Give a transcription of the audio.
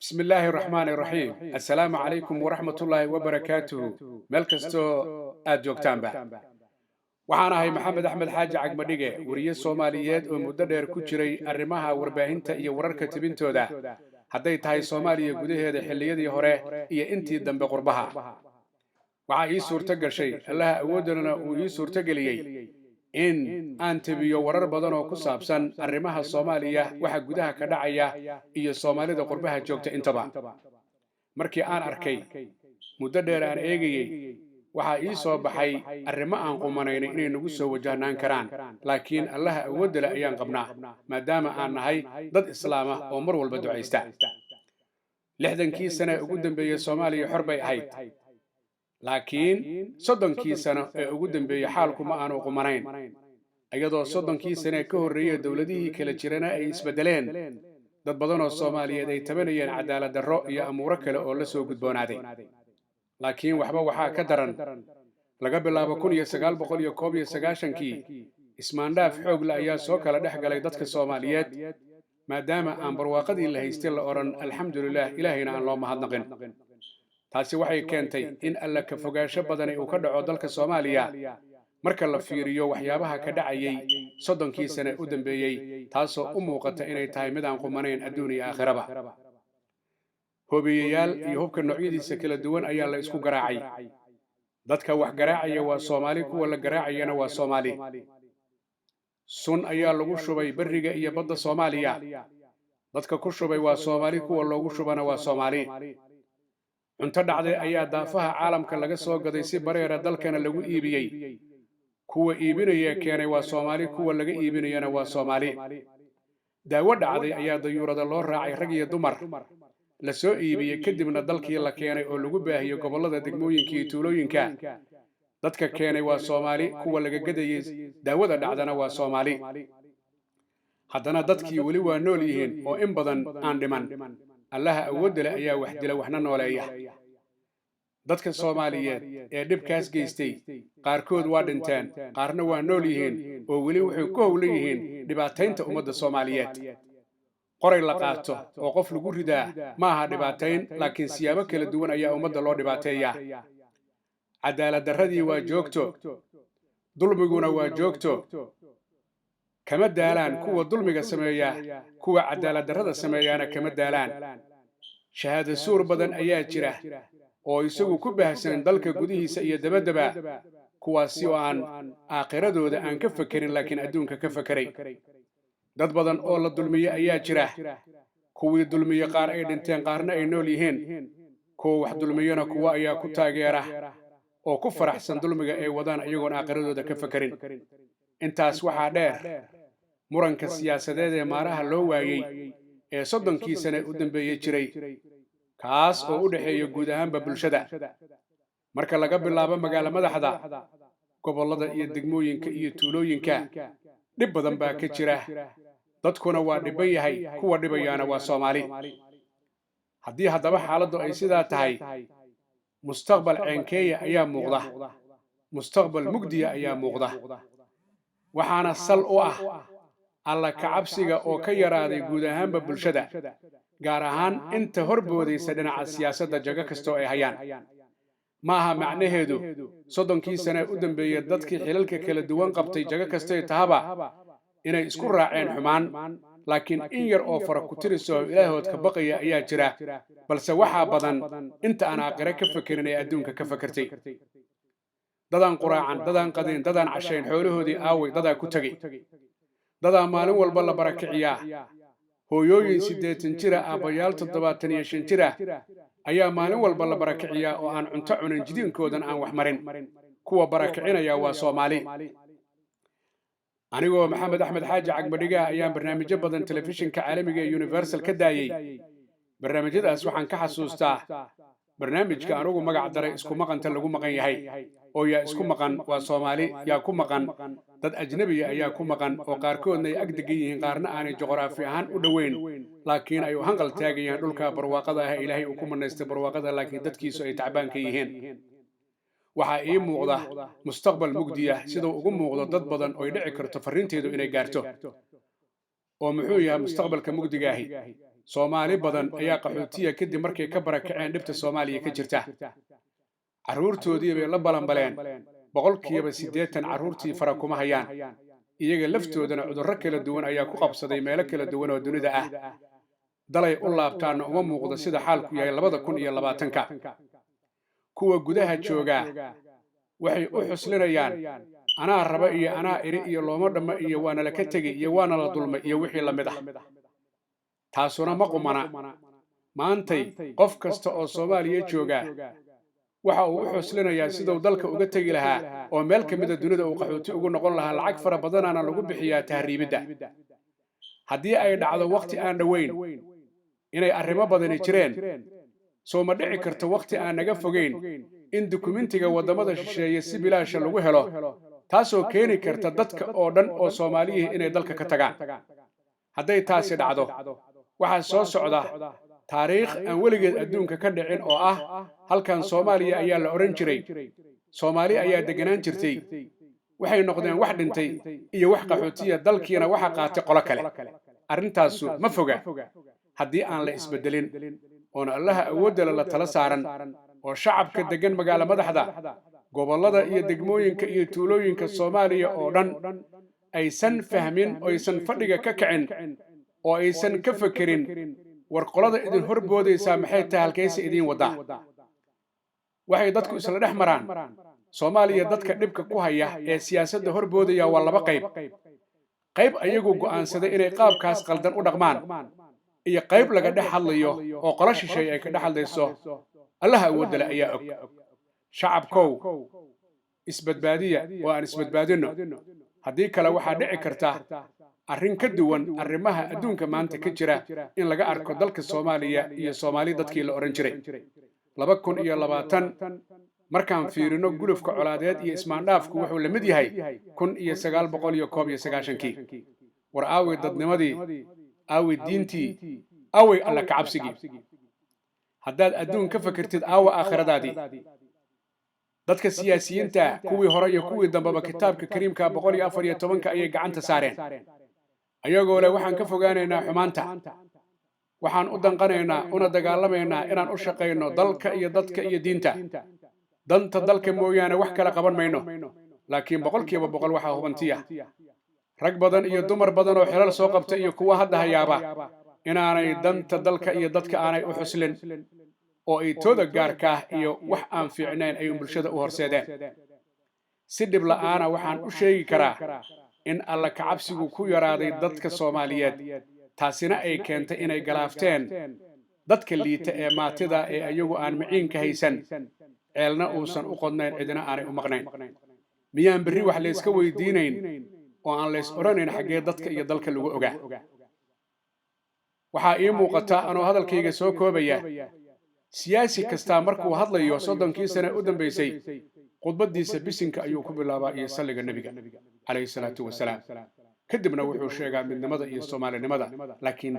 بسم الله الرحمن الرحيم السلام عليكم ورحمة الله وبركاته ملكستو أدوكتان با waxaan ahay maxamed axmed xaaji cagmadhige wariye Soomaaliyeed oo muddo dheer ku jiray arrimaha warbaahinta iyo wararka tibintooda hadday tahay Soomaaliya gudaheeda xilliyadii hore iyo intii dambe qurbaha waxa ii suurto gashay Allah awoodana uu ii suurto galiyay in aan tabiyo warar badan oo ku saabsan arrimaha Soomaaliya waxa gudaha ka dhacaya iyo Soomaalida qurbaha joogta intaba markii aan arkay muddo dheer aan eegayay waxa ii soo baxay arrimo aan qumanayn inay nagu soo wajahnaan karaan laakiin Allah awood leh ayaan qabnaa maadaama aan nahay dad islaam ah oo mar walba duceysta 60kii sano ugu dambeeyay Soomaaliya xor bay ahayd laakiin 30kii sano ee ugu dambeeyay xaalku ma aanu qumanayn ayadoo 30kii sano ka horreeyay dawladihii kala jirana ay isbedeleen dad badan oo Soomaaliyeed ay tabanayeen cadaalad darro iyo amuuro kale oo la soo gudboonaaday laakiin waxba waxa ka daran laga bilaabo 1991kii ismaandhaaf xoog la ayaa soo kala dhex galay dadka Soomaaliyeed maadaama aan barwaaqadii la haystay la oran alxamdulillah ilaahayna aan loo mahadnaqin taasi waxay keentay in alla ka fogaansho badan uu ka dhaco dalka Soomaaliya marka la fiiriyo waxyaabaha ka dhacayay 30kii sano u dambeeyay taasoo u muuqata inay tahay mid aan qumanayn adduun iyo aakhiraba hobiyayaal iyo hubka noocyadiisa kala duwan ayaa la isku garaacay dadka wax garaacaya waa Soomaali kuwa la garaacayana waa Soomaali sun ayaa lagu shubay bariga iyo badda Soomaaliya dadka ku shubay waa Soomaali kuwa loogu shubana waa Soomaali cunto dhacday ayaa daafaha caalamka laga soo gaday si bareera dalkana lagu iibiyay kuwa iibinaya keenay waa Soomaali kuwa laga iibinayana waa Soomaali daawo dhacday ayaa dayuurada loo raacay rag iyo dumar la soo iibiyay kadibna dalkii la keenay oo lagu baahiyo gobolada degmooyinka iyo tuulooyinka dadka keenay waa Soomaali kuwa laga gadayay daawada dhacdana waa Soomaali haddana dadkii wali waa nool yihiin oo in badan aan dhiman Allah awood leh ayaa wax dila waxna nooleeya dadka Soomaaliyeed ee dhibkaas geystay qaarkood waa dhinteen qaarna waa nool yihiin oo wali waxay ku howlan yihiin dhibaataynta ummadda Soomaaliyeed qoray la qaato oo qof lagu ridaa ma aha dhibaatayn laakiin siyaabo kala duwan ayaa ummadda loo dhibaateeyaa cadaalad darradii waa joogto dulmiguna waa joogto kama daalaan kuwa dulmiga sameeya kuwa cadaalad darrada sameeyana kama daalaan shahaado suur badan ayaa jira oo isagu ku baahsan dalka gudihiisa iyo dabadaba kuwaasi oo aan aaqiradooda aan ka fakirin laakiin adduunka ka fakiray dad badan oo la dulmiye ayaa jira kuwii dulmiye qaar ay dhinteen qaarna ay nool yihiin kuwa wax dulmiyana kuwa ayaa ku taageera oo ku faraxsan dulmiga ay wadaan iyagoon aaqiradooda ka fakirin intaas waxaa dheer muranka siyaasadeed ee maaraha loo waayay ee 30kii sano u dambeeyay jiray kaas oo u dhaxeeya guud ahaanba bulshada marka laga bilaabo magaalo madaxda gobolada iyo degmooyinka iyo tuulooyinka dhib badan baa ka jira dadkuna waa dhiban yahay kuwa dhibayana waa Soomaali haddii haddaba xaaladdu ay sidaa tahay mustaqbal ceenkeeya ayaa muuqda mustaqbal mugdiya ayaa muuqda waxaana sal u ah alla ka cabsiga oo ka yaraaday guud ahaanba bulshada gaar ahaan inta horboodaysa dhinaca siyaasadda jaga kastoo ay hayaan ma aha macnaheedu 30kii sano u dambeeyay dadkii xilalka kala duwan qabtay jaga kastoo tahaba inay isku raaceen xumaan laakiin in yar oo fara ku tiriso ilaahood ka baqaya ayaa jira balse waxa badan inta aan aakhira ka fakirin ee adduunka ka fakirtay dadaan quraacan dadaan qadeen dadaan cashayn xoolahoodii aaway dadaa ku tagay dadaa maalin walba la barakiciyaa hooyooyin 80 jira aabayaal 75 jira ayaa maalin walba la barakiciyaa oo aan cunto cunin jidiinkoodan aan wax marin kuwa barakicinaya waa Soomaali anigoo maxamed axmed xaaji cagmadhiga ayaan barnaamijyo badan telefishinka caalamiga ee Universal ka daayay barnaamijyadaas waxaan ka xasuustaa barnaamijka anugu magac daray isku maqanta lagu maqan yahay oo yaa isku maqan waa Soomaali yaa ku maqan dad ajnabi ayaa ku maqan oo qaarkoodna ay agdegan yihiin qaarna aanay juqraafi ahaan u dhaweyn laakiin ay u hanqal taagayaan dhulka barwaaqada ah ilaahay uu ku manaystay barwaaqada laakiin dadkiisu ay tacbaan ka yihiin waxa ii muuqda mustaqbal mugdiya sidoo ugu muuqdo dad badan oo dhici karto fariinteedu inay gaarto oo muxuu yahay mustaqbalka mugdiga ahi Soomaali badan ayaa qaxootiga kadib markay ka barakaceen dhibta Soomaaliya ka jirta. Carruurtoodii bay la balanbaleen. Boqolkiiba 80 carruurtii fara kuma hayaan. Iyaga laftoodana cudurro kala duwan ayaa ku qabsaday meelo kala duwan oo dunida ah. Dalay u laabtaana uma muuqdo sida xaalku yahay 2020ka. Kuwa gudaha jooga waxay u xuslinayaan anaa raba iyo anaa iri iyo looma dhamma iyo waana la ka tegay iyo waana la dulmay iyo wixii la mid ah. taasuna ma qumana. Maantay qof kasta oo Soomaaliya jooga waxa uu u xuslinayaa sidoo dalka uga tagi lahaa oo meel ka mid ah dunida uu qaxooti ugu noqon lahaa lacag fara badanana lagu bixiyaa tahriibida. Haddii ay dhacdo waqti aan dhaweyn inay arrimo badani jireen soo ma dhici karto waqti aan naga fogeyn in dukumentiga wadamada shisheeye si bilaash lagu helo taasoo keeni karta dadka oo dhan oo Soomaaliyeed inay dalka ka tagaan. Hadday taasi dhacdo waxa soo socda taariikh aan weligeed adduunka ka dhicin oo ah halkan Soomaaliya ayaa la oran jiray Soomaali ayaa deganaan jirtay waxay noqdeen wax dhintay iyo wax qaxootiya dalkiina waxa qaatay qolo kale. Arrintaasu ma foga haddii aan la isbedelin oo Allaha awoodda la tala saaran oo shacabka degan magaalo madaxda gobollada iyo degmooyinka iyo tuulooyinka Soomaaliya oo dhan aysan fahmin oo aysan fadhiga ka kicin oo aysan ka fakirin war qolada idin horboodaysa maxay tahay halkaysi idin wada. Waxay dadku isla dhex maraan Soomaaliya dadka dhibka ku haya ee siyaasadda horboodaya waa laba qayb ayagu go'aansaday inay qaabkaas qaldan u dhaqmaan iyo qayb laga dhex hadlayo oo qolo shisheeye ay ka dhex hadlayso. Allaha awoodda leh ayaa og. Shacabkow isbadbaadiya oo aan isbadbaadino haddii kale waxaa dhici karta arrin ka duwan arrimaha adduunka maanta ka jira in laga arko dalka Soomaaliya iyo Soomaali dadkii la oran jiray. 2020 markaan fiirino gulufka colaadeed iyo ismaandhaafku wuxuu la mid yahay 1991kii. War aaway dadnimadii, aaway diintii, aaway alla ka cabsigii. haddaad adduun ka fakirtid aawa aakhiradaadii. dadka siyaasiyiinta kuwii hore iyo kuwii dambaba kitaabka kariimka 114 ayay gacanta saareen ayagoo leh waxaan ka fogaanaynaa xumaanta, waxaan u danqanaynaa una dagaalamaynaa inaan u shaqayno dalka iyo dadka iyo diinta. danta dalka mooyaane wax kala qaban mayno. laakiin 100% waxaa hubantiya rag badan iyo dumar badan oo xilal soo qabta iyo kuwa hadda hayaaba inaanay danta dalka iyo dadka aanay u xuslin oo ay tooda gaarka iyo wax aan fiicnayn ay bulshada u horseedeen. si dhib la'aana waxaan u sheegi karaa in alla ka cabsigu ku yaraaday dadka Soomaaliyeed, taasina ay keentay inay galaafteen dadka liita ee maatida ee ayagu aan maciinka haysan, ceelna uusan u qodnayn cidina aanay u maqnayn. miyaan berri wax la iska weydiinayn oo aan la is oranayn xaggee dadka iyo dalka lagu ogaa? waxaa ii muuqata anoo hadalkayga soo koobaya siyaasi kasta markuu hadlayo 30 sano u dambeysay khudbadiisa bisinka ayuu ku bilaabaa iyo salliga nabiga calayhi salaatu wasalaam. kadibna wuxuu sheegaa midnimada iyo Soomaalinimada, laakiin